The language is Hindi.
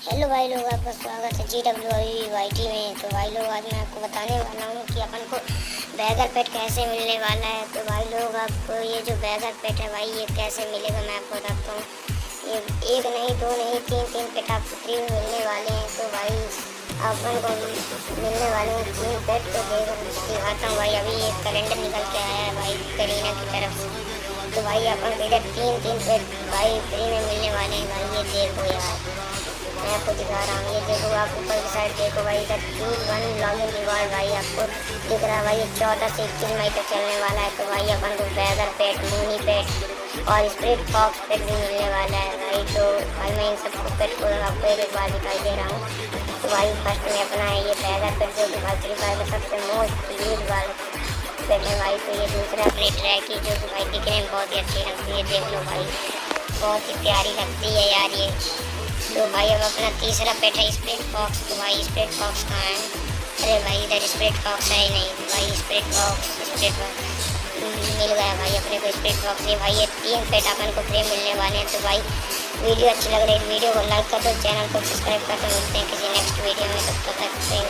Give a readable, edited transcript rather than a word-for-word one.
हेलो भाई लोग, आपका स्वागत है GWIYT में। तो भाई लोग, आज मैं आपको बताने वाला हूँ कि अपन को बैगर पेट कैसे मिलने वाला है। तो भाई लोग, आपको ये जो बैगर पेट है भाई, ये कैसे मिलेगा मैं आपको बताता हूँ। ये एक नहीं, दो नहीं, तीन पेट आपको फ्री में मिलने वाले हैं। तो भाई अपन को मिलने वाले हैं 3 पेट। तो दिखाता हूँ भाई, अभी एक कैलेंडर निकल के आया है भाई करीना की तरफ से। तो भाई अपन को इधर तीन पेट भाई फ्री में मिलने वाले हैं भाई। ये देखो यार, मैं आपको दिखा रहा हूँ। ये देखो, आप ऊपर की साइड देखो भाई, इधर 1 लॉगिन रिवार्ड भाई आपको दिख रहा है भाई। ये 14 से 21 मई तक चलने वाला है। तो भाई अपन को बैगर पेट, मूनी पेट और स्प्रिट फॉक्स पेट भी मिलने वाला है भाई। तो भाई मैं इन सबको पेट को आपको एक बार दिखाई दे रहा हूँ। तो भाई फर्स्ट में अपना है ये बैगर पेट, जो कि भाई फ्री फायर का सबसे मोस्ट यूज वाला पेट है भाई। तो ये दूसरा पेट है कि जो कि भाई दिखने में बहुत ही अच्छी लगती है। देख लो भाई, बहुत ही प्यारी लगती है यार ये। तो भाई अब अपना तीसरा पेट है स्प्रिट फॉक्स। तो भाई स्प्रिट फॉक्स कहाँ है? अरे भाई, इधर स्प्रिट फॉक्स है ही नहीं भाई। स्प्रिट फॉक्स मिल गया भाई अपने को स्प्रिट फॉक्स। ये भाई ये 3 पेट अपन को फ्री मिलने वाले हैं। तो भाई वीडियो अच्छी लग रही है, वीडियो को लाइक कर दो, चैनल को सब्सक्राइब कर दो। मिलते हैं किसी नेक्स्ट वीडियो में, तब तक चलिए।